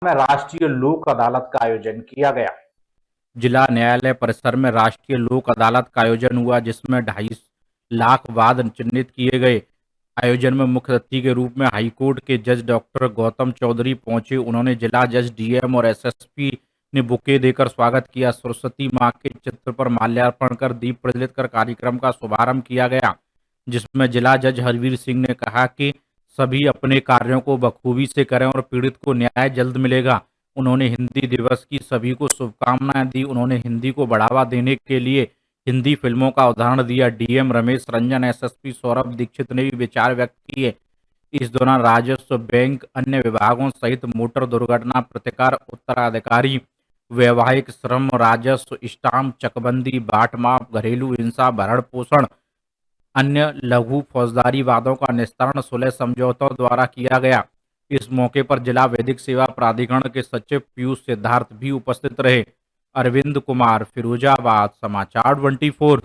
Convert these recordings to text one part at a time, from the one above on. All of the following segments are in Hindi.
में राष्ट्रीय लोक अदालत का आयोजन किया गया। जिला न्यायालय परिसर में राष्ट्रीय लोक अदालत का आयोजन हुआ, जिसमें 2.5 लाख वाद चिन्हित किए गए। आयोजन में मुख्य अतिथि के रूप में हाईकोर्ट के जज डॉक्टर गौतम चौधरी पहुंचे। उन्होंने जिला जज, डीएम और एसएसपी ने बुके देकर स्वागत किया। सरस्वती मां के चित्र पर माल्यार्पण कर दीप प्रज्वलित कर कार्यक्रम का शुभारंभ किया गया, जिसमें जिला जज हरवीर सिंह ने कहा कि सभी अपने कार्यों को बखूबी से करें और पीड़ित को न्याय जल्द मिलेगा। उन्होंने हिंदी दिवस की सभी को शुभकामनाएं दी। उन्होंने हिंदी को बढ़ावा देने के लिए हिंदी फिल्मों का उदाहरण दिया। डीएम रमेश रंजन, एसएसपी सौरभ दीक्षित ने भी विचार व्यक्त किए। इस दौरान राजस्व, बैंक, अन्य विभागों सहित मोटर दुर्घटना प्रतिकार, उत्तराधिकारी, वैवाहिक श्रम, राजस्व, स्टाम्प, चकबंदी, बाट माप, घरेलू हिंसा, भरण पोषण, अन्य लघु फौजदारी वादों का निस्तारण सुलह समझौतों द्वारा किया गया। इस मौके पर जिला विधिक सेवा प्राधिकरण के सचिव पीयूष सिद्धार्थ भी उपस्थित रहे। अरविंद कुमार, फिरोजाबाद, समाचार 24।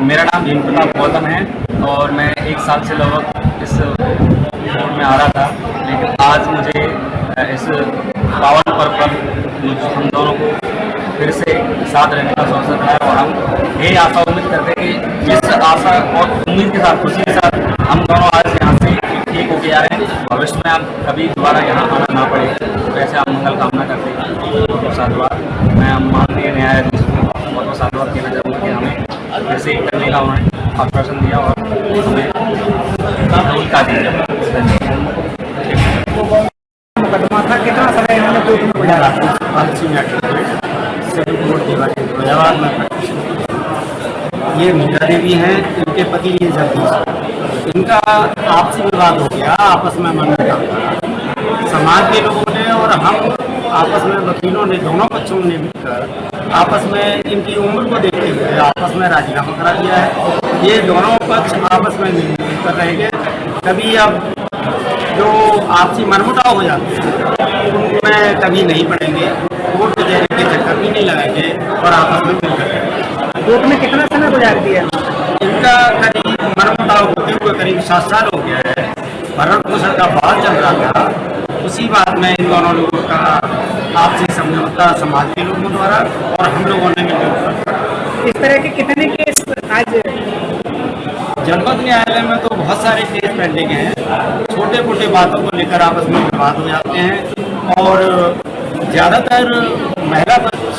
मेरा नाम भीम प्रताप गौतम है और मैं 1 साल से लगभग इस कोर्ट में आ रहा था, लेकिन आज मुझे इस पावन पर्व पर हम दोनों को फिर से साथ रहने का अवसर मिला और हम यही आशा उम्मीद करते हैं कि जिस आशा और उम्मीद के साथ, खुशी के साथ हम दोनों आज यहाँ से ठीक होके आ रहे हैं, भविष्य में आप कभी दोबारा यहाँ आना ना पड़े, तो ऐसे आप मंगल कामना करते हैं। बहुत साधुवाद। मैं माननीय न्यायाधीश को बहुत साधुवाद देना चाहूँगा कि हमें फिर से करने का उन्होंने आश्वासन दिया और हमें का दिया। मुकदमा था, कितना समय इन्होंने कोर्ट में गुजारा? 5 मिनट फैजाबाद में। ये मीरा देवी हैं, इनके पति ये जगदीश। इनका आपसी विवाद हो गया, आपस में मनमुटाव। समाज के लोगों ने और हम आपस में, वकीलों ने, दोनों पक्षों ने मिलकर आपस में इनकी उम्र को देखते हुए आपस में राजीनामा करा दिया है। ये दोनों पक्ष आपस में मिलजुल कर रहेंगे। कभी अब जो आपसी मनमुटाव हो जाते हैं उनमें कभी नहीं पड़ेंगे, कोर्ट कचहरी के चक्कर भी नहीं लगाएंगे और आपस में मिलकर। कोर्ट में कितना समय गुजार दिया इनका? करीब मनमुटाव होते हुए करीब 7 साल हो गया है। भरण पोषण का बात चल रहा था, उसी बात में इन दोनों लोगों का आपसी समझौता समाज के लोगों द्वारा और हम लोगों ने मिलकर। इस तरह के कितने केस आज जनपद न्यायालय में? तो बहुत सारे केस पेंडिंग हैं। छोटे मोटे बातों को लेकर आपस में विवाद हो जाते हैं और ज़्यादातर महिला पक्ष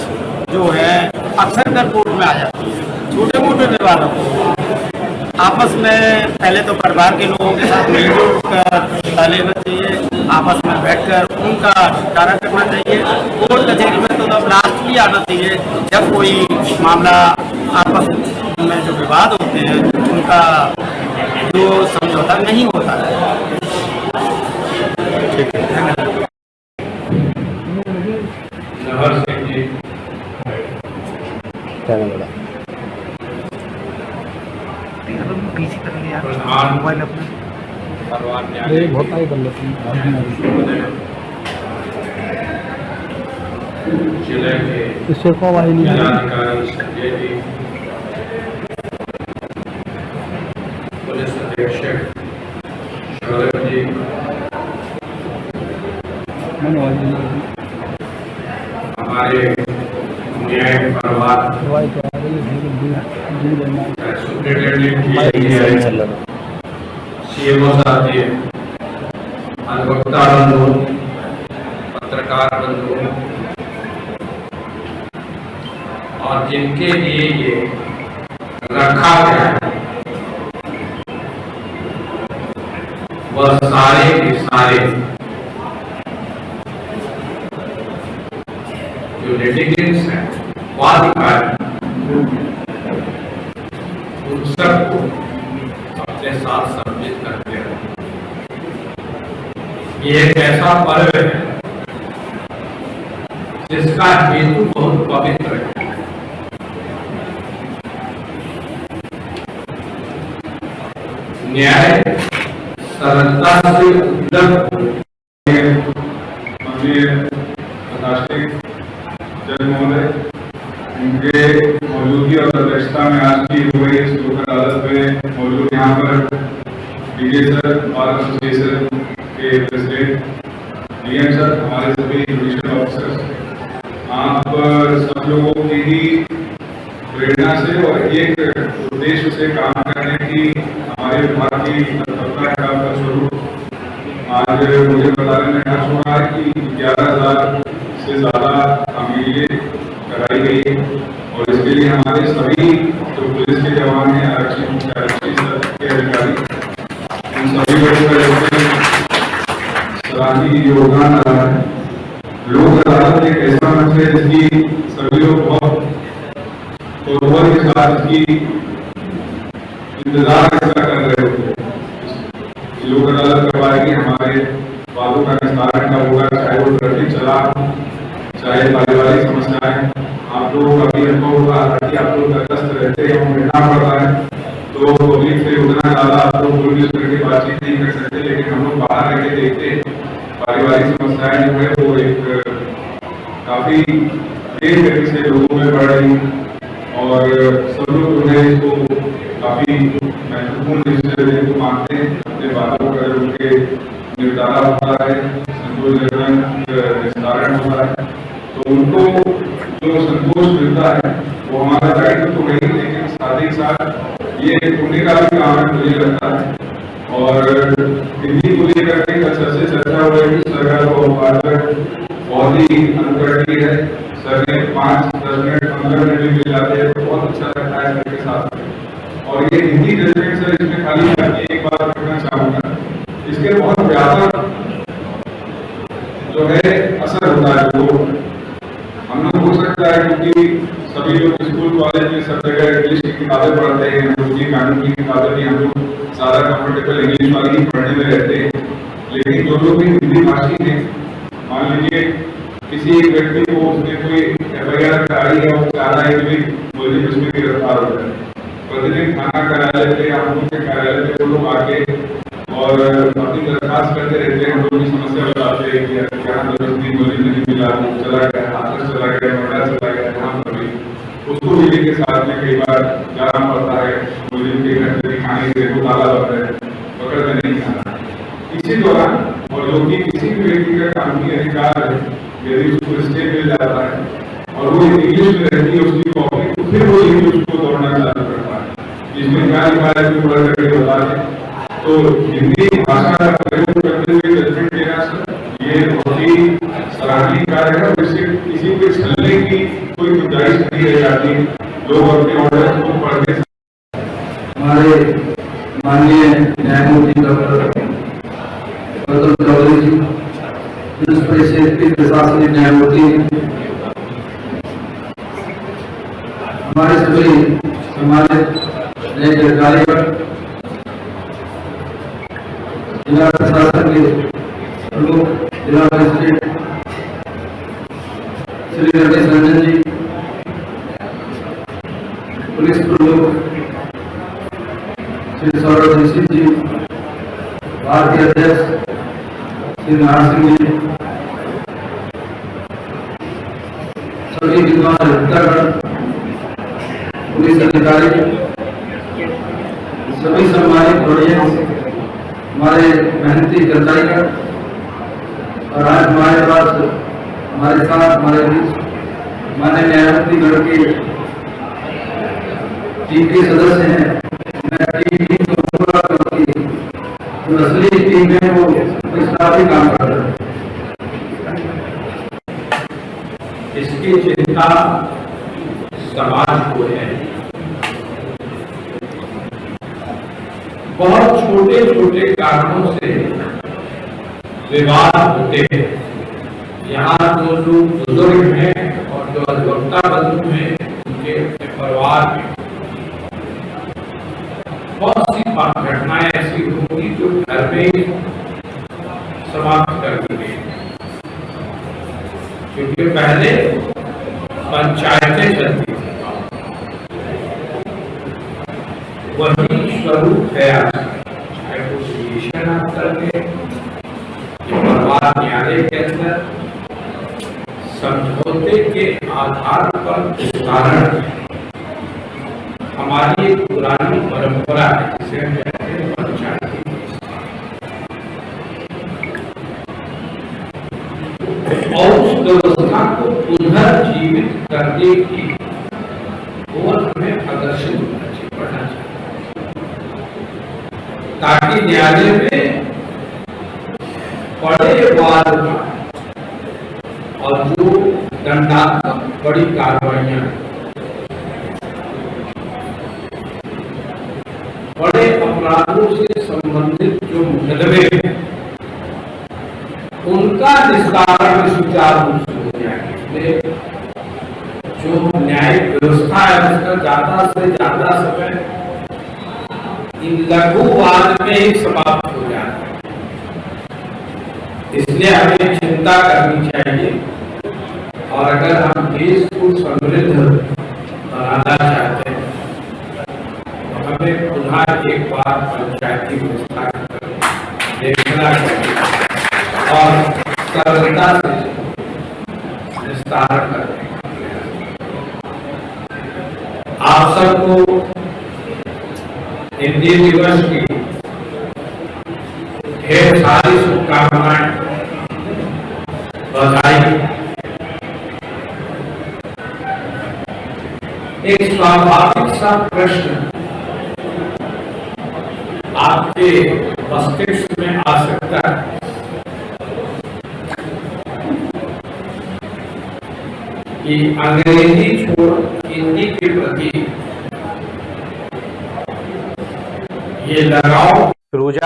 जो है अक्सर कर कोर्ट में आ जाती है। छोटे मोटे विवादों को आपस में पहले तो परिवार के लोगों के साथ मिलजुल कर लेना चाहिए, आपस में बैठकर उनका निपटारा करना चाहिए। कोर्ट कचहरी में तो तब लास्ट भी आना चाहिए जब कोई मामला आपस में जो विवाद होते हैं उनका जो समझौता नहीं होता है। ठीक है। मोबाइल अपना बहुत आगे कर लेते इससे को वाही नहीं पुलिस अधीक्षक शौरभ जी, हमारे न्याय प्रभार सीएमओ साथी, अधिवक्ता बंधु, पत्रकार बंधु और जिनके लिए ये रखा गया है, वह सारे के सारे जो लिटिगेंट्स हैं, वादिकार, उन सबको अपने साथ सम्मिलित करते हैं। ये एक ऐसा पर्व है जिसका हेतु बहुत पवित्र है। न्याय सरलता से उपलब्ध जज महोदय, इनके मौजूदगी और अध्यक्षता में आज की हुई इस लोक अदालत में मौजूद यहाँ पर डीजे सर, बार एसोसिएशन के के प्रेसिडेंट, डीएम सर, हमारे सभी जुडिशियल ऑफिसर्स, आप सब लोगों की ही प्रेरणा से और एक उद्देश्य से काम करने की हमारे विभाग की तत्परता का फलस्वरूप आज मुझे बताने में हर्ष हो रहा है कि 11,000 से ज़्यादा तामीरें कराई गई और इसके लिए हमारे सभी जो पुलिस के जवान हैं, आरक्षी स्तर के अधिकारी, इन सभी लोगों का सराहनीय योगदान रहा है। लोक अदालत एक ऐसा मंच है जिसकी सभी लोग बहुत कौतूहल के साथ इसकी इंतजार ऐसा कर रहे होते हैं। लोक अदालत करवाएगी, हमारे वादों का निस्तारण का होगा, चाहे वो ट्रैफिक चलान, चाहे पारिवारिक समस्याएं। आप लोगों का भी अनुभव होगा कि आप लोग तटस्थ रहते हैं और रहना पड़ता है, तो पब्लिक से उतना ज्यादा आप लोग पुलिस करके बातचीत नहीं कर सकते, लेकिन हम लोग बाहर रह के देखते हैं पारिवारिक समस्याएं जो है वो एक काफी तेज गति से लोगों में बढ़ रही है और सब लोग जो है इसको काफी महत्वपूर्ण विषय को मानते हैं। अपने बातों का उनके निपटारा होता है, संतोषजनक निस्तारण होता है, तो उनको जो संतोष मिलता है वो हमारा दायित्व तो नहीं, लेकिन साथ ही साथ ये पुण्य का भी काम है मुझे लगता है। और हिंदी को लेकर के अच्छा से चर्चा हो रही है, सरकार को बहुत ही अनुकरणीय है। सर ने 5, 10 मिनट, 15 मिनट भी मिल जाते हैं तो बहुत अच्छा लगता है सर के साथ। और ये हिंदी जजमेंट सर, इसमें खाली एक बात कहना चाहूंगा, इसके बहुत व्यापक जो है असर होता है। तो हम लोग हो सकता है क्योंकि सभी लोग स्कूल कॉलेज में सब जगह इंग्लिश की किताबें पढ़ते हैं, हिंदी कानून की किताबें भी हम लोग ज़्यादा कंफर्टेबल इंग्लिश वाली ही पढ़ने में रहते हैं, लेकिन जो लोग भी हिंदी भाषी हैं, मान लीजिए किसी एक व्यक्ति को उसने कोई FIR कराई है और चाह रहा है कि मुझे उसमें गिरफ्तार हो जाए, प्रतिदिन थाना कार्यालय पे, हम लोग के कार्यालय पे वो लोग आके और अपनी दरखास्त करते रहते हैं। हम लोग की समस्या बताते हैं कि यहाँ मुझे नहीं मिला, चला गया, हाथरस चला गया, नोएडा चला गया, यहाँ पर भी उसको मिलने के साथ में कई बार जाना पड़ता है, मुझे के घर से दिखाने से वो ताला बंद है, पकड़ में नहीं आता। इसी दौरान और जो कि किसी भी व्यक्ति का कानूनी अधिकार है, यदि उसको स्टे मिल जाता है और वो इंग्लिश में रहती है उसकी कॉपी, तो फिर वो इंग्लिश उसको दौड़ना चालू करता है, जिसमें क्या लिखा है तो पढ़ करके बता दें। तो हिंदी भाषा का प्रयोग करते हुए जजमेंट देना सर, ये बहुत ही सराहनीय कार्य है और इससे किसी को छलने की कोई गुंजाइश नहीं रह जाती। लोग अपने ऑर्डर को पढ़ के हमारे माननीय न्यायमूर्ति डॉक्टर गौतम चौधरी जी, जिस परिषद के प्रशासनिक न्यायमूर्ति, हमारे सभी सम्मानित न्यायिक अधिकारी, जिला प्रशासन के प्रमुख जिला मजिस्ट्रेट श्री रमेश रंजन जी, पुलिस प्रमुख श्री सौरभ दीक्षित जी, भारतीय अध्यक्ष श्री नारायण सिंह जी, सभी विद्वान अधिकारीगण, पुलिस अधिकारी, सभी सम्मानित ऑडियंस, हमारे मेहनती कर्मचारीगण, और आज हमारे पास हमारे साथ हमारे बीच माननीय न्यायमूर्तिगण के टीम के सदस्य हैं। मैं टीम को पूरा करती, जो असली टीम है वो इस काफी काम कर रहे हैं। इसकी चिंता समाज को है। बहुत छोटे छोटे कारणों से विवाद होते हैं। यहाँ जो लोग बुजुर्ग हैं और जो अधिवक्ता बंधु हैं, उनके परिवार में बहुत सी घटनाएं ऐसी होंगी जो घर में ही समाप्त कर दी गई, क्योंकि पहले पंचायतें चलती थी, वही स्वरूप है आज, चाहे वो डिवीजन स्तर के परिवार न्यायालय के अंदर समझौते के आधार पर विस्तारण हमारी एक पुरानी परंपरा है, जिसे हम कहते हैं पंचायती। और उस व्यवस्था को पुनर्जीवित करने की ओर हमें अग्रसर बढ़ना चाहिए, ताकि न्यायालय में बड़े वाद और जो दंडात्मक बड़ी कार्रवाइयां, बड़े अपराधों से संबंधित जो मुकदमे हैं उनका निस्तारण सुचारू रूप से हो जाए। जो न्यायिक व्यवस्था है उसका ज्यादा से ज्यादा समय इन लघु वाद में ही समाप्त हो जाता है। इसलिए हमें चिंता करनी चाहिए और अगर हम देश को समृद्ध बनाना चाहते हैं तो हमें पुनः एक बार पंचायती व्यवस्था देखना चाहिए और सरलता से विस्तार करने। आप सबको हिंदी दिवस की ढेर सारी शुभकामनाएं, बधाई। एक स्वाभाविक सा प्रश्न आपके मस्तिष्क में आ सकता है कि अंग्रेजी छोड़ हिंदी के प्रति ये लगाव फिरोजा